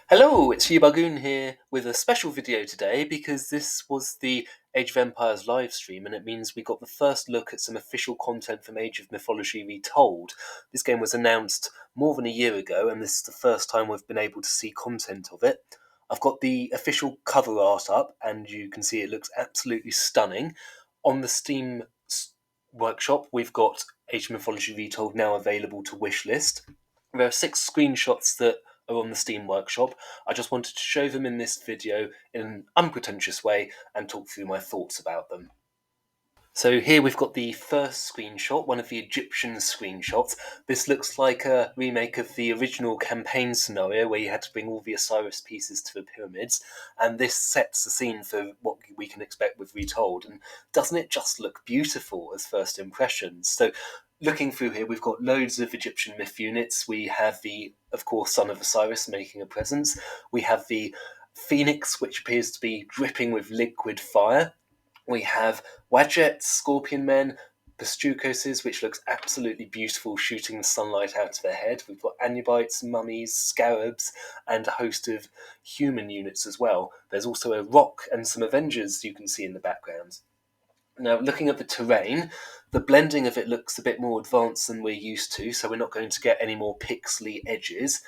Hello, it's Bagoon here with a special video today because this was the Age of Empires live stream and it means we got the first look at some official content from Age of Mythology Retold. This game was announced more than a year ago and this is the first time we've been able to see content of it. I've got the official cover art up and you can see it looks absolutely stunning. On the Steam workshop we've got Age of Mythology Retold now available to wishlist. There are 6 screenshots that are on the Steam Workshop. I just wanted to show them in this video in an unpretentious way and talk through my thoughts about them. So here we've got the first screenshot, one of the Egyptian screenshots. This looks like a remake of the original campaign scenario where you had to bring all the Osiris pieces to the pyramids, and this sets the scene for what we can expect with Retold. And doesn't it just look beautiful as first impressions? So looking through here, we've got loads of Egyptian myth units. We have the, of course, son of Osiris making a presence. We have the Phoenix, which appears to be dripping with liquid fire. We have Wadjets, Scorpion Men, Pastucoses, which looks absolutely beautiful, shooting the sunlight out of their head. We've got Anubites, Mummies, Scarabs, and a host of human units as well. There's also a rock and some Avengers you can see in the background. Now, looking at the terrain, the blending of it looks a bit more advanced than we're used to, so we're not going to get any more pixely edges.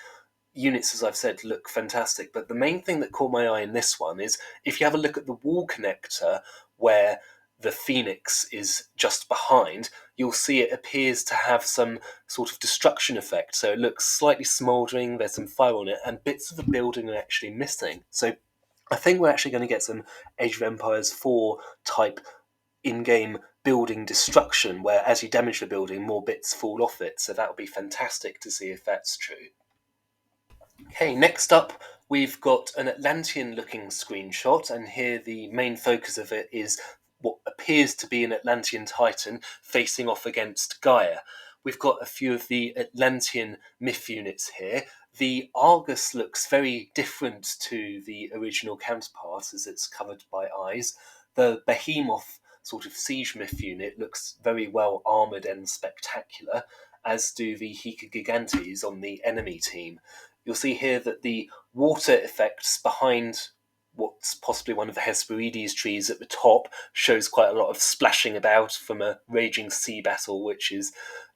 Units, as I've said, look fantastic, but the main thing that caught my eye in this one is if you have a look at the wall connector where the Phoenix is just behind, you'll see it appears to have some sort of destruction effect. So it looks slightly smouldering, there's some fire on it, and bits of the building are actually missing. So I think we're actually going to get some Age of Empires 4 type in-game building destruction, where as you damage the building, more bits fall off it. So that would be fantastic to see if that's true. Okay, next up we've got an Atlantean-looking screenshot, and here the main focus of it is what appears to be an Atlantean Titan facing off against Gaia. We've got a few of the Atlantean myth units here. The Argus looks very different to the original counterpart as it's covered by eyes. The Behemoth sort of siege myth unit looks very well armoured and spectacular, as do the Hika Gigantes on the enemy team. You'll see here that the water effects behind what's possibly one of the Hesperides trees at the top shows quite a lot of splashing about from a raging sea battle, which is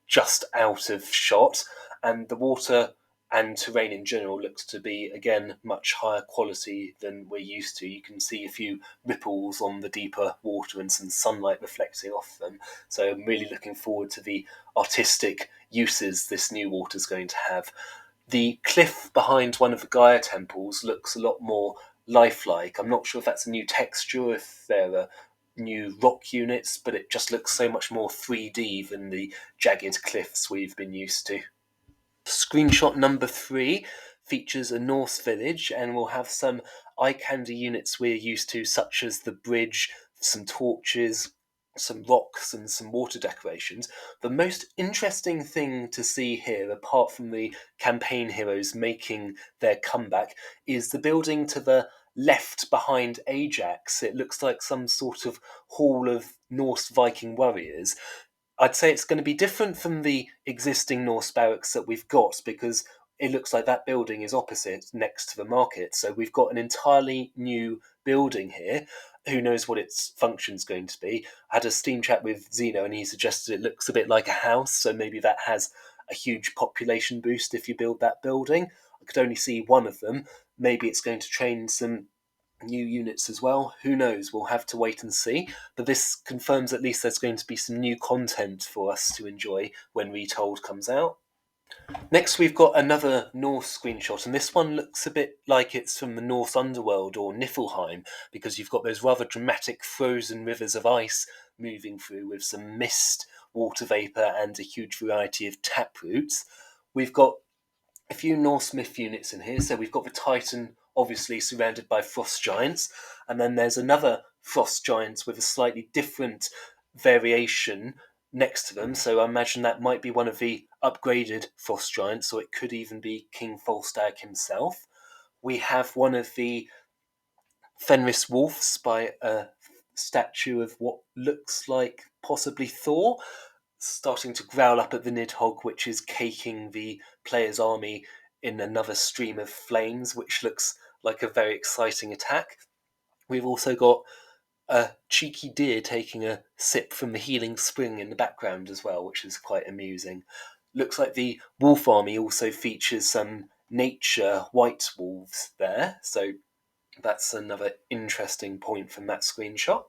just out of shot. And the water and terrain in general looks to be, again, much higher quality than we're used to. You can see a few ripples on the deeper water and some sunlight reflecting off them. So I'm really looking forward to the artistic uses this new water is going to have. The cliff behind one of the Gaia temples looks a lot more lifelike. I'm not sure if that's a new texture, if there are new rock units, but it just looks so much more 3D than the jagged cliffs we've been used to. Screenshot number 3 features a Norse village and will have some eye candy units we're used to, such as the bridge, some torches, some rocks and some water decorations. The most interesting thing to see here, apart from the campaign heroes making their comeback, is the building to the left behind Ajax. It looks like some sort of hall of Norse Viking warriors. I'd say it's going to be different from the existing Norse barracks that we've got because it looks like that building is opposite next to the market. So we've got an entirely new building here. Who knows what its function's going to be? I had a Steam chat with Zeno and he suggested it looks a bit like a house, so maybe that has a huge population boost if you build that building. I could only see one of them. Maybe it's going to train some new units as well. Who knows? We'll have to wait and see. But this confirms at least there's going to be some new content for us to enjoy when Retold comes out. Next, we've got another Norse screenshot, and this one looks a bit like it's from the Norse underworld or Niflheim, because you've got those rather dramatic frozen rivers of ice moving through with some mist, water vapour, and a huge variety of taproots. We've got a few Norse myth units in here. So we've got the Titan, obviously surrounded by frost giants, and then there's another frost giant with a slightly different variation next to them. So I imagine that might be one of the upgraded frost giants, or it could even be King Volstagg himself. We have one of the Fenris wolves by a statue of what looks like possibly Thor, starting to growl up at the Nidhogg, which is caking the player's army in another stream of flames, which looks like a very exciting attack. We've also got a cheeky deer taking a sip from the healing spring in the background as well, which is quite amusing. Looks like the wolf army also features some nature white wolves there, so that's another interesting point from that screenshot.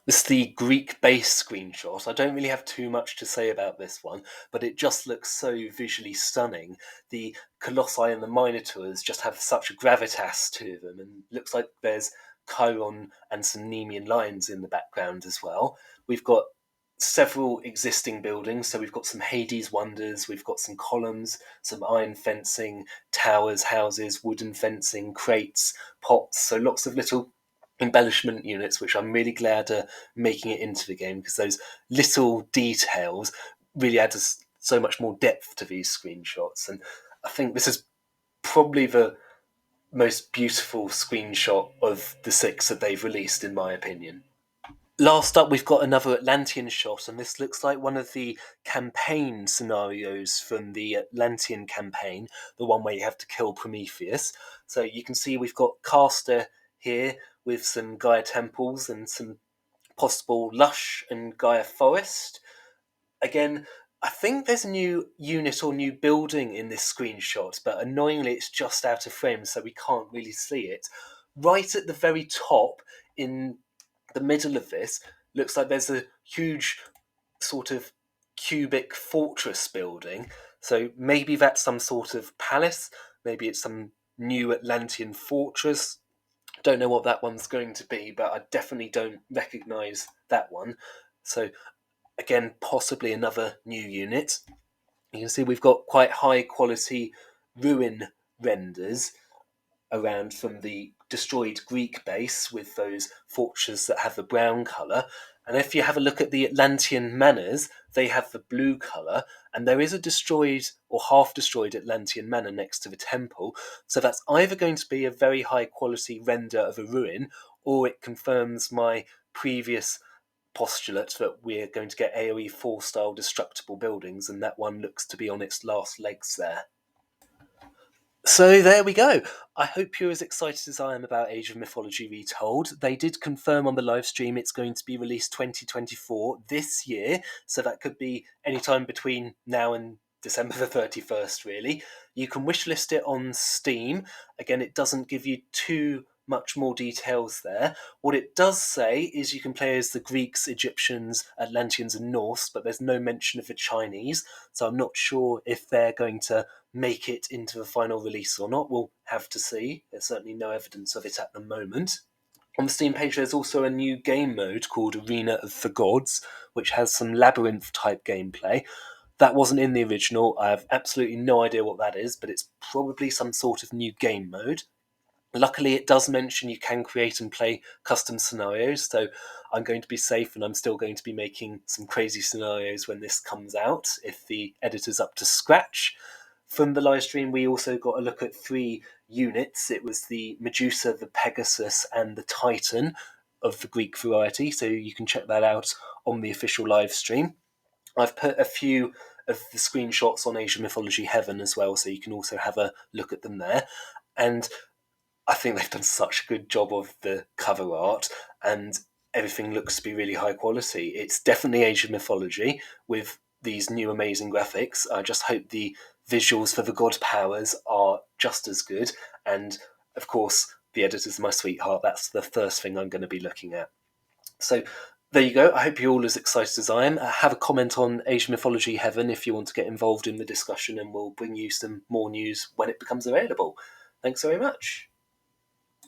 This is the Greek-based screenshot. I don't really have too much to say about this one, but it just looks so visually stunning. The Colossi and the Minotaurs just have such a gravitas to them, and looks like there's Chiron and some Nemean lions in the background as well. We've got several existing buildings, so we've got some Hades wonders, we've got some columns, some iron fencing, towers, houses, wooden fencing, crates, pots, so lots of little embellishment units, which I'm really glad are making it into the game, because those little details really add so much more depth to these screenshots. And I think this is probably the most beautiful screenshot of the 6 that they've released, in my opinion. Last up, we've got another Atlantean shot, and this looks like one of the campaign scenarios from the Atlantean campaign, the one where you have to kill Prometheus. So you can see we've got Castor here with some Gaia temples and some possible lush and Gaia forest. Again, I think there's a new unit or new building in this screenshot, but annoyingly it's just out of frame, so we can't really see it. Right at the very top, in the middle of this, looks like there's a huge sort of cubic fortress building. So maybe that's some sort of palace, maybe it's some new Atlantean fortress. Don't know what that one's going to be, but I definitely don't recognise that one. So again, possibly another new unit. You can see we've got quite high quality ruin renders around from the destroyed Greek base with those fortresses that have the brown colour. And if you have a look at the Atlantean manors, they have the blue colour, and there is a destroyed or half destroyed Atlantean manor next to the temple. So that's either going to be a very high quality render of a ruin, or it confirms my previous postulate that we're going to get AoE 4 style destructible buildings, and that one looks to be on its last legs there. So there we go. I hope you're as excited as I am about Age of Mythology Retold. They did confirm on the live stream it's going to be released 2024 this year, so that could be any time between now and December the 31st, really. You can wishlist it on Steam. Again, it doesn't give you too much more details there. What it does say is you can play as the Greeks, Egyptians, Atlanteans, and Norse, but there's no mention of the Chinese, so I'm not sure if they're going to make it into the final release or not. We'll have to see. There's certainly no evidence of it at the moment. On the Steam page, there's also a new game mode called Arena of the Gods, which has some labyrinth type gameplay. That wasn't in the original. I have absolutely no idea what that is, but it's probably some sort of new game mode. Luckily, it does mention you can create and play custom scenarios, so I'm going to be safe, and I'm still going to be making some crazy scenarios when this comes out, if the editor's up to scratch. From the live stream, we also got a look at 3 units. It was the Medusa, the Pegasus, and the Titan of the Greek variety, so you can check that out on the official live stream. I've put a few of the screenshots on Asian Mythology Heaven as well, so you can also have a look at them there. And I think they've done such a good job of the cover art, and everything looks to be really high quality. It's definitely Asian mythology with these new amazing graphics. I just hope the visuals for the god powers are just as good, and of course, the editor's my sweetheart. That's the first thing I'm going to be looking at. So there you go. I hope you're all as excited as I am. Have a comment on Asian Mythology Heaven if you want to get involved in the discussion, and we'll bring you some more news when it becomes available. Thanks very much.